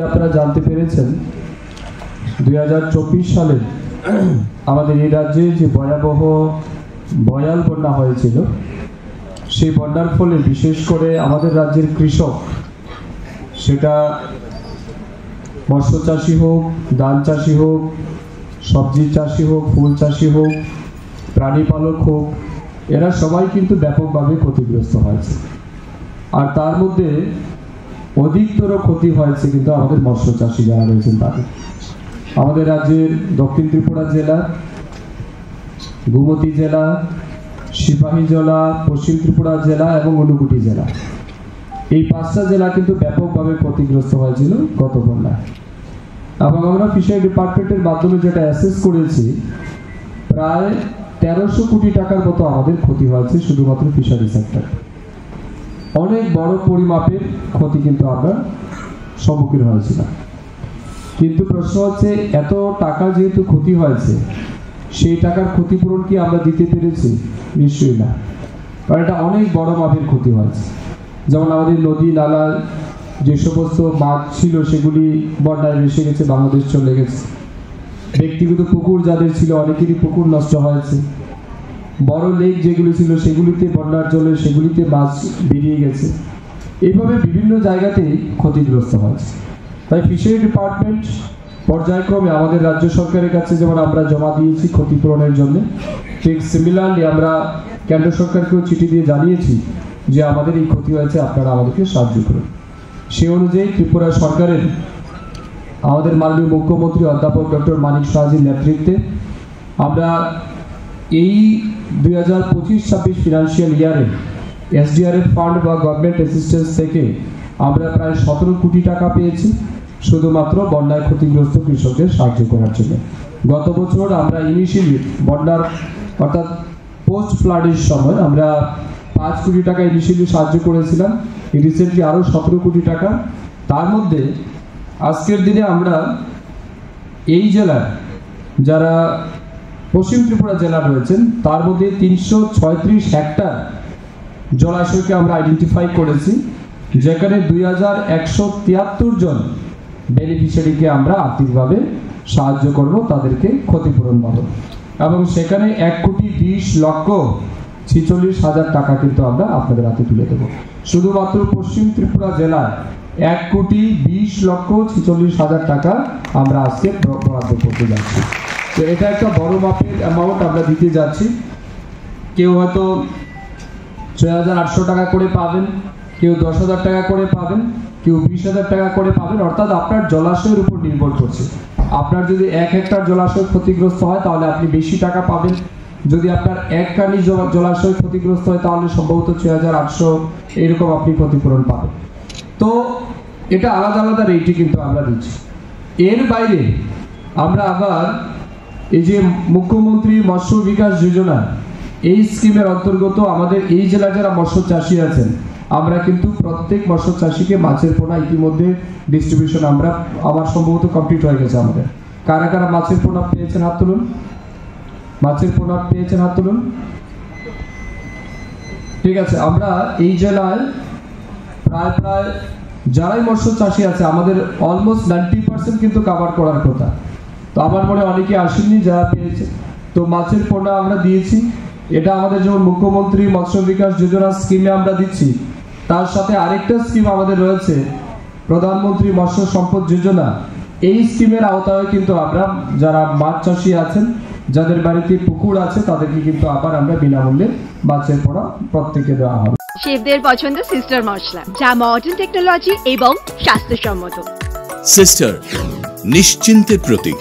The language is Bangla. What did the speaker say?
আপনারা জানতে পেরেছেন 2024 সালে আমাদের এই রাজ্যে যে ভয়াবহ ভয়াল বন্যা হয়েছিল, সেই বন্যার ফলে বিশেষ করে আমাদের রাজ্যের কৃষক, সেটা মৎস্য চাষি হোক, ধান চাষি হোক, সবজি চাষি হোক, ফুল চাষি হোক, প্রাণী পালক হোক, এরা সবাই কিন্তু ব্যাপকভাবে ক্ষতিগ্রস্ত হয়েছে। আর তার মধ্যে অধিকতর ক্ষতি হয়েছে কিন্তু আমাদের মৎস্য চাষি যারা রয়েছেন তাদের। আমাদের রাজ্যের দক্ষিণ ত্রিপুরা জেলা, গোমতী জেলা, সিপাহী জেলা, পশ্চিম ত্রিপুরা জেলা এবং ঊনকোটি জেলা, এই 5টা জেলা কিন্তু ব্যাপকভাবে ক্ষতিগ্রস্ত হয়েছিল গত বন্যায়। এবং আমরা ফিশারি ডিপার্টমেন্টের মাধ্যমে যেটা অ্যাসেস করেছি, প্রায় 1300 কোটি টাকার মতো আমাদের ক্ষতি হয়েছে শুধুমাত্র ফিশারি সেক্টরে। অনেক বড় পরিমাপের ক্ষতি কিন্তু আমরা সম্মুখীন হয়েছিলাম। কিন্তু প্রশ্ন হচ্ছে, এত টাকা যেহেতু ক্ষতি হয়েছে, সেই টাকার ক্ষতিপূরণ কি আমরা দিতে পেরেছি? নিশ্চয়ই না, কারণ এটা অনেক বড় মাপের ক্ষতি হয়েছে। যেমন আমাদের নদী নালা যে সমস্ত মাছ ছিল সেগুলি বন্যায় ভেসে গেছে, বাংলাদেশ চলে গেছে। ব্যক্তিগত পুকুর যাদের ছিল, অনেকেরই পুকুর নষ্ট হয়েছে। বড় লেক যেগুলি ছিল সেগুলিতে বন্যার জলে সেগুলিতে মাছ বেরিয়ে গেছে। এইভাবে বিভিন্ন জায়গাতেই ক্ষতিগ্রস্ত হয়েছে। তাই ফিশারি ডিপার্টমেন্ট পর্যায়ক্রমে আমাদের রাজ্য সরকারের কাছে যেমন আমরা জমা দিয়েছি ক্ষতিপূরণের জন্য, ঠিক সিমিলারলি আমরা কেন্দ্র সরকারকেও চিঠি দিয়ে জানিয়েছি যে আমাদের এই ক্ষতি হয়েছে, আপনারা আমাদেরকে সাহায্য করুন। সে অনুযায়ী ত্রিপুরা সরকারের আমাদের মাননীয় মুখ্যমন্ত্রী অধ্যাপক ডক্টর মানিক সাহাজির নেতৃত্বে আমরা এই 2025-26 ফিনান্সিয়াল ইয়ারে এসডিআরএফ ফান্ড বা গভর্নমেন্ট অ্যাসিস্ট্যান্স থেকে আমরা প্রায় 17 কোটি টাকা পেয়েছি শুধুমাত্র বন্যায় ক্ষতিগ্রস্ত কৃষকদের সাহায্য করার জন্য। গত বছর আমরা ইনিশিয়ালি বন্যার অর্থাৎ পোস্ট ফ্লাডের সময় আমরা 5 কোটি টাকা ইনিশিয়ালি সাহায্য করেছিলাম, রিসেন্টলি আরও 17 কোটি টাকা। তার মধ্যে আজকের দিনে আমরা এই জেলার যারা পশ্চিম ত্রিপুরা জেলা রয়েছেন তার মধ্যে 336 হেক্টর জলাশয়কে আমরা আইডেন্টিফাই করেছি, যেখানে 2173 জন বেনিফিশিয়ারিকে আমরা আর্থিকভাবে সাহায্য করব, তাদেরকে ক্ষতিপূরণ পাবো। এবং সেখানে 1,46,46,000 টাকা কিন্তু আমরা আপনাদের হাতে তুলে দেবো। শুধুমাত্র পশ্চিম ত্রিপুরা জেলায় 1,20,46,000 টাকা আমরা আজকে বরাদ্দ করতে যাচ্ছি। তো এটা একটা বড় মাপের অ্যামাউন্ট আমরা দিতে যাচ্ছি। কেউ হয়তো 6,800 টাকা করে পাবেন, কেউ 10,000 টাকা করে পাবেন, কেউ 20,000 টাকা করে পাবেন। অর্থাৎ আপনার জলাশয়ের উপর নির্ভর করছে। আপনার যদি 1 হেক্টর জলাশয় ক্ষতিগ্রস্ত হয় তাহলে আপনি বেশি টাকা পাবেন। যদি আপনার 1 কানি জলাশয় ক্ষতিগ্রস্ত হয় তাহলে সম্ভবত 6,800 এরকম আপনি ক্ষতিপূরণ পাবেন। তো এটা আলাদা আলাদা রেটে কিন্তু আমরা দিচ্ছি। এর বাইরে আমরা আবার এই যে মুখ্যমন্ত্রী মৎস্য বিকাশ যোজনা, এই স্কিমের অন্তর্গত আমাদের এই জেলা যারা মৎস্য চাষি আছেন, আমরা কিন্তু প্রত্যেক মৎস্য চাষিকে মাছের পোনা ইতিমধ্যে ডিস্ট্রিবিউশন আমার সম্ভবত কমপ্লিট হয়ে গেছে। আমাদের কারা কারা মাছের পোনা পেয়েছেন হাত তুলুন। মাছের পোনা পেয়েছেন হাত তুলুন। ঠিক আছে, আমরা এই জেলায় প্রায় যারাই মৎস্য চাষি আছে আমাদের অলমোস্ট 90% কিন্তু কভার করার কথা। তো আমার মনে অনেকে আসেননি যারা পেয়েছে। তো মাছের পোনা আমরা দিয়েছি। এটা আমাদের যেমন মুখ্যমন্ত্রী মৎস্য বিকাশ যোজনা স্কিমে আমরা দিচ্ছি, তার সাথে আরেকটা স্কিম আমাদের রয়েছে প্রধানমন্ত্রী মৎস্য সম্পদ যোজনা। এই স্কিমের আওতায় কিন্তু আমরা যারা মাছ চাষি আছেন, যাদের বাড়িতে পুকুর আছে, তাদেরকে কিন্তু আবার আমরা বিনামূল্যে মাছের পোনা প্রত্যেককে দেওয়া হবে। শেফদের পছন্দ সিস্টার মশলা, যা মডার্ন টেকনোলজি এবং স্বাস্থ্যসম্মত। সিস্টার নিশ্চিন্তের প্রতীক।